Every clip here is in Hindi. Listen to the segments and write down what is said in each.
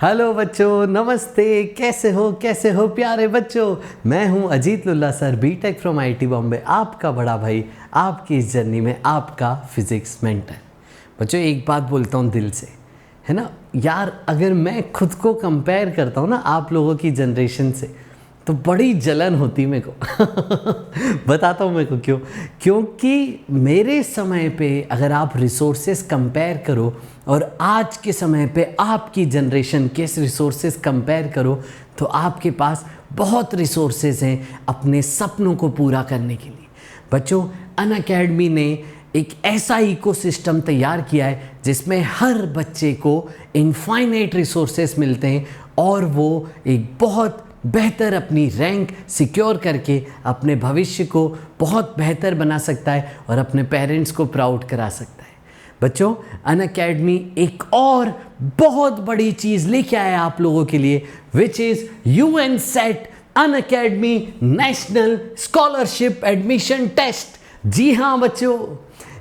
हेलो बच्चों, नमस्ते। कैसे हो प्यारे बच्चों। मैं हूं Ajit Lulla sir, BTech from IIT Bombay, आपका बड़ा भाई, आपकी इस जर्नी में आपका फिजिक्स मेंटर। बच्चों एक बात बोलता हूं दिल से, है ना यार, अगर मैं खुद को कंपेयर करता हूं ना आप लोगों की जनरेशन से तो बड़ी जलन होती मेरे को। बताता हूँ मेरे को क्यों। क्योंकि मेरे समय पे अगर आप रिसोर्सेस कंपेयर करो और आज के समय पे आपकी जनरेशन के रिसोर्सेस कंपेयर करो तो आपके पास बहुत रिसोर्सेस हैं अपने सपनों को पूरा करने के लिए। बच्चों अनअकैडमी ने एक ऐसा इकोसिस्टम तैयार किया है जिसमें हर बच्चे को इनफाइनाइट रिसोर्सेस मिलते हैं और वो एक बहुत बेहतर अपनी रैंक सिक्योर करके अपने भविष्य को बहुत बेहतर बना सकता है और अपने पेरेंट्स को प्राउड करा सकता है। बच्चों अनअकैडमी एक और बहुत बड़ी चीज़ लेके आया आप लोगों के लिए, which is UN SAT Unacademy national scholarship admission test. जी हाँ बच्चों,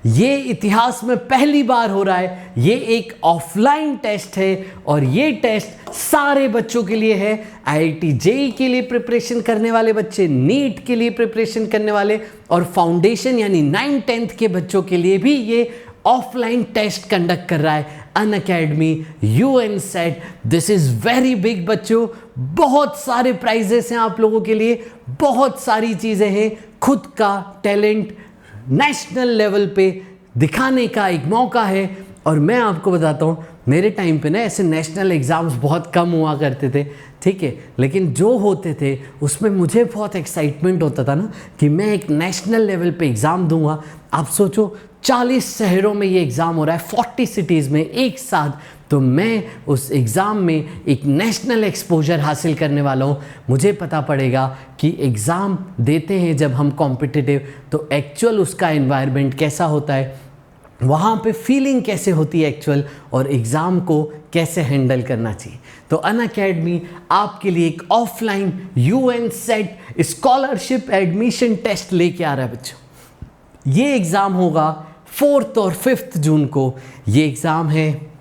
ये इतिहास में पहली बार हो रहा है। ये एक ऑफलाइन टेस्ट है और ये टेस्ट सारे बच्चों के लिए है। IIT JEE के लिए प्रिपरेशन करने वाले बच्चे, नीट के लिए प्रिपरेशन करने वाले और फाउंडेशन यानी 9th-10th के बच्चों के लिए भी ये ऑफलाइन टेस्ट कंडक्ट कर रहा है Unacademy UN set. This is very big बच्चों, बहुत सारे प्राइजेस हैं आप लोगों के लिए, बहुत सारी चीज़ें हैं। खुद का टैलेंट नेशनल लेवल पे दिखाने का एक मौका है। और मैं आपको बताता हूँ मेरे टाइम पे ना ऐसे नेशनल एग्ज़ाम्स बहुत कम हुआ करते थे, ठीक है, लेकिन जो होते थे उसमें मुझे बहुत एक्साइटमेंट होता था ना कि मैं एक नेशनल लेवल पे एग्ज़ाम दूंगा। आप सोचो 40 शहरों में ये एग्ज़ाम हो रहा है, 40 सिटीज़ में एक साथ, तो मैं उस एग्ज़ाम में एक नेशनल एक्सपोजर हासिल करने वाला हूँ। मुझे पता पड़ेगा कि एग्ज़ाम देते हैं जब हम कॉम्पिटिटिव तो एक्चुअल उसका एनवायरनमेंट कैसा होता है, वहाँ पे फीलिंग कैसे होती है एक्चुअल, और एग्ज़ाम को कैसे हैंडल करना चाहिए। तो अनअकैडमी आपके लिए एक offline UN sat scholarship admission test लेके आ रहा है बच्चों। ये एग्ज़ाम होगा 4 और 5 जून को। ये एग्ज़ाम है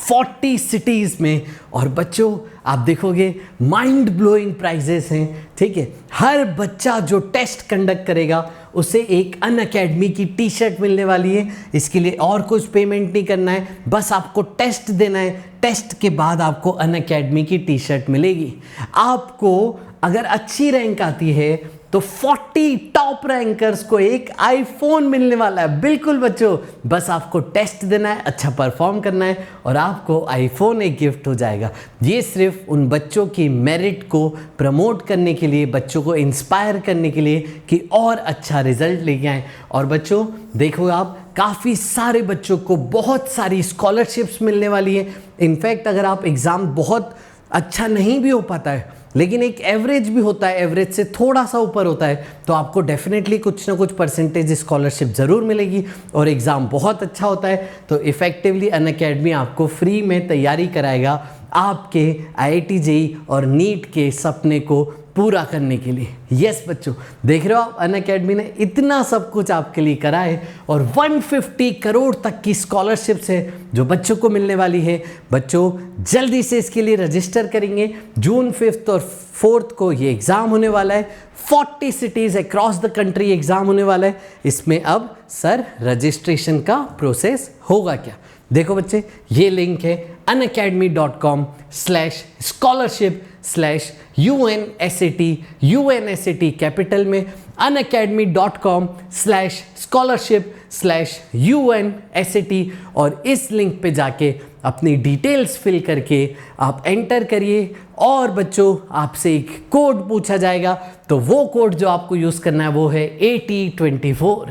40 सिटीज़ में और बच्चों आप देखोगे माइंड ब्लोइंग प्राइजेस हैं, ठीक है। हर बच्चा जो टेस्ट कंडक्ट करेगा उसे एक अनअकैडमी की टी-शर्ट मिलने वाली है। इसके लिए और कुछ पेमेंट नहीं करना है, बस आपको टेस्ट देना है। टेस्ट के बाद आपको अनअकैडमी की टी-शर्ट मिलेगी। आपको अगर अच्छी रैंक आती है तो 40 टॉप रैंकर्स को एक आईफोन मिलने वाला है। बिल्कुल बच्चों, बस आपको टेस्ट देना है, अच्छा परफॉर्म करना है और आपको आईफोन एक गिफ्ट हो जाएगा। ये सिर्फ उन बच्चों की मेरिट को प्रमोट करने के लिए, बच्चों को इंस्पायर करने के लिए कि और अच्छा रिजल्ट लेके आएँ। और बच्चों देखो आप, काफ़ी सारे बच्चों को बहुत सारी स्कॉलरशिप्स मिलने वाली है। इनफैक्ट अगर आप एग्ज़ाम बहुत अच्छा नहीं भी हो पाता है लेकिन एक एवरेज भी होता है, एवरेज से थोड़ा सा ऊपर होता है, तो आपको डेफिनेटली कुछ ना कुछ परसेंटेज स्कॉलरशिप ज़रूर मिलेगी। और एग्ज़ाम बहुत अच्छा होता है तो इफ़ेक्टिवली अनअकैडमी आपको फ्री में तैयारी कराएगा आपके IIT JEE और नीट के सपने को पूरा करने के लिए। यस बच्चों, देख रहे हो आप, अनअकैडमी ने इतना सब कुछ आपके लिए करा है और 150 करोड़ तक की स्कॉलरशिप्स है जो बच्चों को मिलने वाली है। बच्चों जल्दी से इसके लिए रजिस्टर करेंगे। जून 5 और 4 को ये एग्ज़ाम होने वाला है। 40 cities across the country exam होने वाला है। इसमें अब सर रजिस्ट्रेशन का प्रोसेस होगा क्या? देखो बच्चे, ये लिंक है unacademy.com/scholarship/UNSAT कैपिटल में, unacademy.com/scholarship/UNSAT, और इस लिंक पे जाके अपनी डिटेल्स फिल करके आप एंटर करिए। और बच्चों आपसे एक कोड पूछा जाएगा, तो वो कोड जो आपको यूज़ करना है वो है AT24।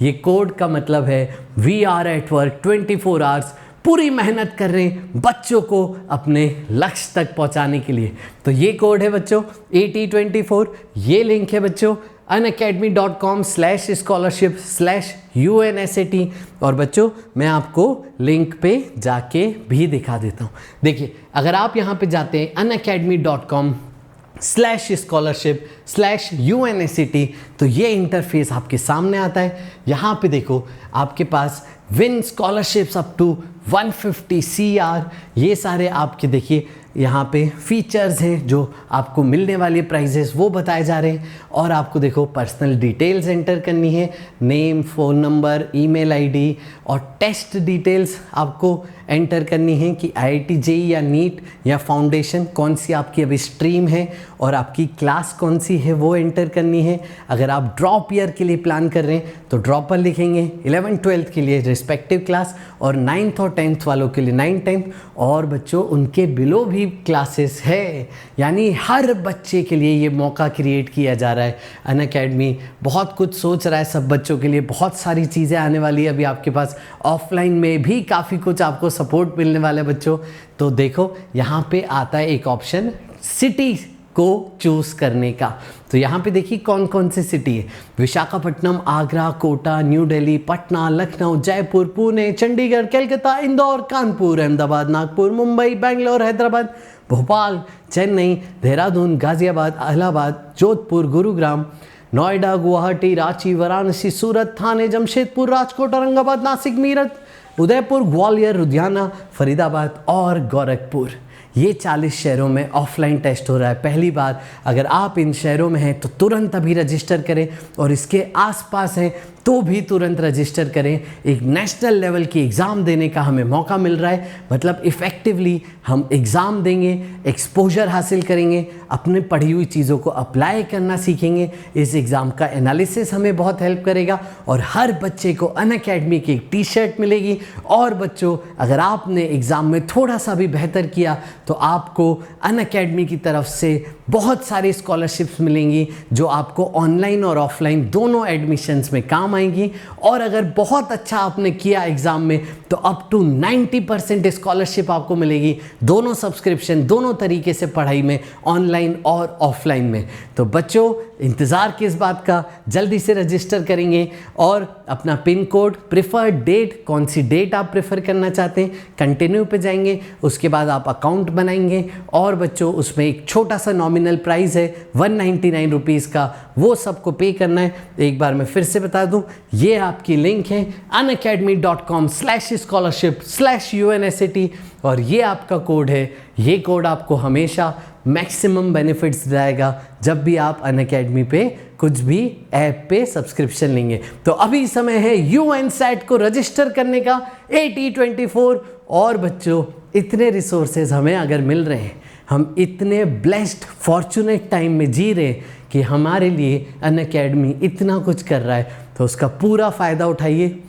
ये कोड का मतलब है we are at work 24 hours, पूरी मेहनत कर रहे हैं बच्चों को अपने लक्ष्य तक पहुंचाने के लिए। तो ये कोड है बच्चों AT24। ये लिंक है बच्चों unacademy.com/scholarship/UNSAT। और बच्चों मैं आपको लिंक पे जाके भी दिखा देता हूँ। देखिए, अगर आप यहाँ पे जाते हैं unacademy.com/scholarship/UNSAT तो ये इंटरफेस आपके सामने आता है। यहाँ पे देखो आपके पास win scholarships up to 150 CR, ये सारे आपके देखिए यहाँ पे फीचर्स हैं जो आपको मिलने वाले प्राइजेस वो बताए जा रहे हैं। और आपको देखो पर्सनल डिटेल्स एंटर करनी है, name, phone number, email ID और टेस्ट डिटेल्स आपको एंटर करनी है कि IIT JEE या नीट या फाउंडेशन कौन सी आपकी अभी स्ट्रीम है और आपकी क्लास कौन सी है वो एंटर करनी है। अगर आप ड्रॉप ईयर के लिए प्लान कर रहे हैं तो ड्रॉपर लिखेंगे, 11th-12th के लिए रिस्पेक्टिव क्लास और 9th और 10th वालों के लिए 9th-10th, और बच्चों उनके बिलो भी क्लासेस है। यानी हर बच्चे के लिए ये मौका क्रिएट किया जा रहा है। अनअकैडमी बहुत कुछ सोच रहा है सब बच्चों के लिए, बहुत सारी चीज़ें आने वाली है अभी आपके पास, ऑफलाइन में भी काफ़ी कुछ आपको सपोर्ट मिलने वाला है बच्चों। तो देखो यहाँ पे आता है एक ऑप्शन सिटी को चूज़ करने का। तो यहाँ पे देखिए कौन कौन सी सिटी है, विशाखापट्टनम, आगरा, कोटा, न्यू दिल्ली, पटना, लखनऊ, जयपुर, पुणे, चंडीगढ़, कलकत्ता, इंदौर, कानपुर, अहमदाबाद, नागपुर, मुंबई, बेंगलोर, हैदराबाद, भोपाल, चेन्नई, देहरादून, गाजियाबाद, इलाहाबाद, जोधपुर, गुरुग्राम, नोएडा, गुवाहाटी, रांची, वाराणसी, सूरत, थाने, जमशेदपुर, राजकोट, औरंगाबाद, नासिक, मीरठ, उदयपुर, ग्वालियर, लुधियाना, फरीदाबाद और गोरखपुर। ये 40 शहरों में ऑफलाइन टेस्ट हो रहा है पहली बार। अगर आप इन शहरों में हैं तो तुरंत अभी रजिस्टर करें, और इसके आसपास हैं तो भी तुरंत रजिस्टर करें। एक नेशनल लेवल की एग्ज़ाम देने का हमें मौका मिल रहा है, मतलब इफ़ेक्टिवली हम एग्ज़ाम देंगे, एक्सपोजर हासिल करेंगे, अपने पढ़ी हुई चीज़ों को अप्लाई करना सीखेंगे। इस एग्ज़ाम का एनालिसिस हमें बहुत हेल्प करेगा, और हर बच्चे को अनअकैडमी की एक टी-शर्ट मिलेगी। और बच्चों अगर आपने एग्ज़ाम में थोड़ा सा भी बेहतर किया तो आपको अनअकैडमी की तरफ से बहुत सारी स्कॉलरशिप्स मिलेंगी जो आपको ऑनलाइन और ऑफलाइन दोनों एडमिशन्स में काम आएंगी। और अगर बहुत अच्छा आपने किया एग्ज़ाम में तो अप टू 90% स्कॉलरशिप आपको मिलेगी, दोनों सब्सक्रिप्शन, दोनों तरीके से पढ़ाई में, ऑनलाइन और ऑफलाइन में। तो बच्चों इंतज़ार किस बात का, जल्दी से रजिस्टर करेंगे और अपना पिन कोड, प्रेफर्ड डेट, कौन सी डेट आप प्रेफर करना चाहते हैं, कंटिन्यू पे जाएंगे, उसके बाद आप अकाउंट बनाएंगे। और बच्चों उसमें एक छोटा सा नॉमिनल प्राइस है 199 रुपीज़ का, वो सबको पे करना है। एक बार मैं फिर से बता दूं, ये आपकी लिंक है unacademy.com/scholarship/UNSAT, और ये आपका कोड है। ये कोड आपको हमेशा मैक्सिमम बेनिफिट्स दिलाएगा जब भी आप अनअकैडमी पे कुछ भी ऐप पे सब्सक्रिप्शन लेंगे। तो अभी समय है UNSAT को रजिस्टर करने का, AT24। और बच्चों इतने रिसोर्सेज हमें अगर मिल रहे हैं, हम इतने ब्लेस्ड फॉर्चुनेट टाइम में जी रहे हैं कि हमारे लिए अनअकैडमी इतना कुछ कर रहा है, तो उसका पूरा फ़ायदा उठाइए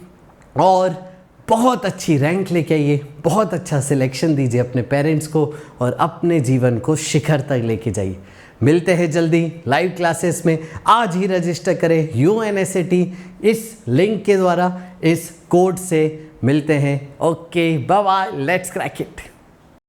और बहुत अच्छी रैंक लेके आइए, बहुत अच्छा सिलेक्शन दीजिए अपने पेरेंट्स को और अपने जीवन को शिखर तक लेके जाइए। मिलते हैं जल्दी लाइव क्लासेस में। आज ही रजिस्टर करें UNSAT इस लिंक के द्वारा, इस कोड से मिलते हैं। Okay, bye bye, let's crack it.